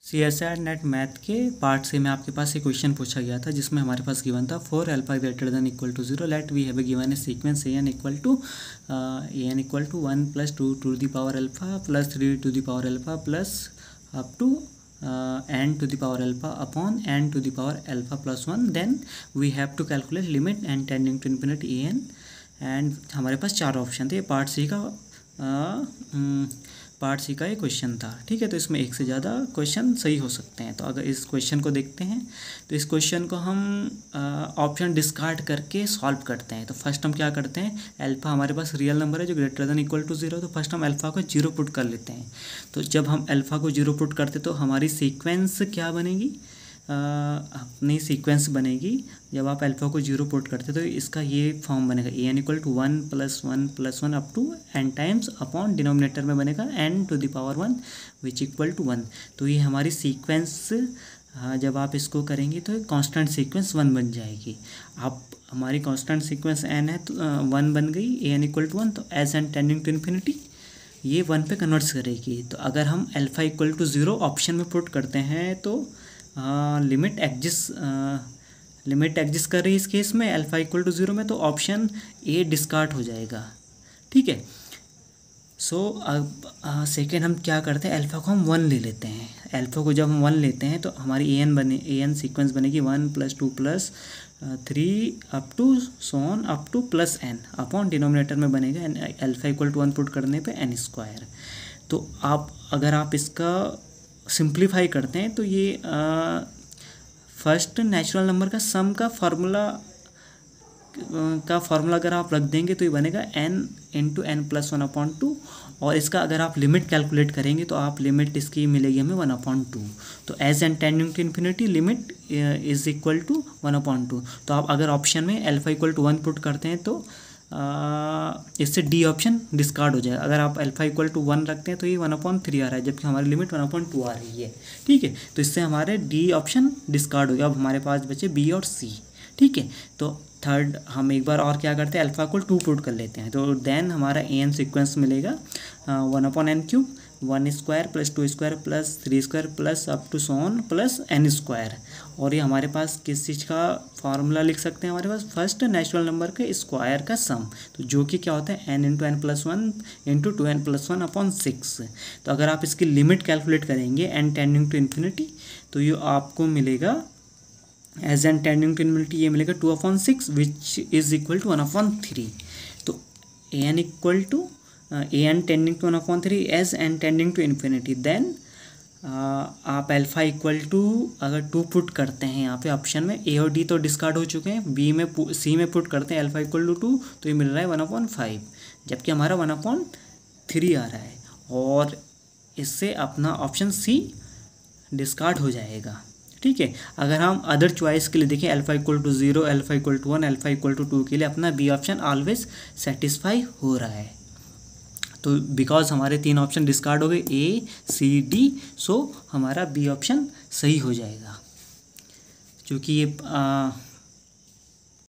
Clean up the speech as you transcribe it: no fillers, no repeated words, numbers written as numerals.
CSIR net math के part से में आपके पास एक क्वेश्चन पूछा गया था जिसमें हमारे पास गिवन था for alpha greater than equal to 0 let we have given a sequence an equal to 1 plus 2 to the power alpha plus 3 to the power alpha plus up to n to the power alpha upon n to the power alpha plus 1 then we have to calculate limit n tending to infinity an and हमारे पास चार option थे। Part सी का ये question था, ठीक है। तो इसमें एक से ज़्यादा क्वेश्चन सही हो सकते हैं। तो अगर इस क्वेश्चन को देखते हैं तो इस क्वेश्चन को हम ऑप्शन डिस्कार्ड करके सॉल्व करते हैं। तो फर्स्ट हम क्या करते हैं, अल्फ़ा हमारे पास रियल नंबर है जो ग्रेटर देन इक्वल टू 0, तो फर्स्ट हम अल्फ़ा को 0 पुट कर लेते हैं। तो जब हम अल्फ़ा को 0 पुट करते तो हमारी सीक्वेंस क्या बनेगी, अपनी सीक्वेंस बनेगी। जब आप अल्फ़ा को 0 पुट करते तो इसका ये फॉर्म बनेगा an equal to 1 + 1 up to n times upon denominator में बनेगा n to the power 1 which equal to 1। तो ये हमारी सीक्वेंस जब आप इसको करेंगे तो कांस्टेंट सीक्वेंस 1 बन जाएगी। आप हमारी कांस्टेंट सीक्वेंस n है तो 1 बन गई, an इक्वल टू 1। तो as n tending to infinity ये 1 पे कन्वर्ट्स करेगी। तो अगर हम अल्फ़ा इक्वल टू 0 ऑप्शन में पुट करते हैं तो लिमिट एग्जिस्ट कर रही है इस केस में अल्फ़ा इक्वल टू 0 में, तो ऑप्शन ए डिस्कार्ड हो जाएगा, ठीक है। सो अब सेकेंड हम क्या करते हैं, अल्फ़ा को हम 1 ले लेते हैं। अल्फ़ा को जब हम 1 लेते हैं तो हमारी an सीक्वेंस बनेगी 1 + 2 + 3 up to so on up to plus n upon denominator में बनेगा अल्फ़ा इक्वल टू 1 पुट करने पे n²। तो अगर आप इसका सिंप्लीफाई करते हैं तो ये फर्स्ट नेचुरल नंबर का सम का फार्मूला अगर आप रख देंगे तो ये बनेगा n × n + 1/2। और इसका अगर आप लिमिट कैलकुलेट करेंगे तो आप लिमिट इसकी मिलेगी हमें 1/2। तो as n tending to infinity limit is equal to 1/2। तो आप अगर ऑप्शन में अल्फ़ा इक्वल टू 1 पुट करते हैं तो इससे डी ऑप्शन डिस्कार्ड हो जाएगा। अगर आप अल्फ़ा इक्वल टू 1 रखते हैं तो ये 1/3 आ रहा है, जबकि हमारी लिमिट 1/2 आ रही है, ठीक है। तो इससे हमारे डी ऑप्शन डिस्कार्ड हो गया। अब हमारे पास बचे बी और सी, ठीक है। तो थर्ड हम एक बार और क्या करते हैं, अल्फ़ा को 2 पुट कर लेते हैं। तो देन हमारा an सीक्वेंस मिलेगा 1/n³ 1² + 2² + 3² plus up to so on plus n²। और ये हमारे पास किस चीज़ का फार्मूला लिख सकते हैं, हमारे पास फर्स्ट नेचुरल नंबर के स्क्वायर का सम, तो जो कि क्या होता है n × n + 1 × 2n + 1/6। तो अगर आप इसकी लिमिट कैलकुलेट करेंगे n टेंडिंग टू इन्फिनिटी तो ये आपको मिलेगा as n tending to infinity ये मिलेगा 2/6 विच इज़ इक्वल टू 1/3। तो an equal to an tending to 1/3 as n tending to infinity. Then आप अल्फ़ा इक्वल टू अगर 2 पुट करते हैं यहाँ पे ऑप्शन में, a और d तो डिस्कार्ड हो चुके हैं, c में पुट करते हैं अल्फ़ा इक्वल टू 2 तो ये मिल रहा है 1/5, जबकि हमारा 1/3 आ रहा है। और इससे अपना ऑप्शन सी डिस्कार्ड हो जाएगा, ठीक है। अगर हम अदर चॉइस के लिए देखें alpha equal to 0, alpha equal to 1, alpha equal to 2 के लिए अपना बी ऑप्शन ऑलवेज सेटिस्फाई हो रहा है। तो बिकॉज हमारे 3 ऑप्शन डिस्कार्ड हो गए ए सी डी, सो हमारा बी ऑप्शन सही हो जाएगा, क्योंकि ये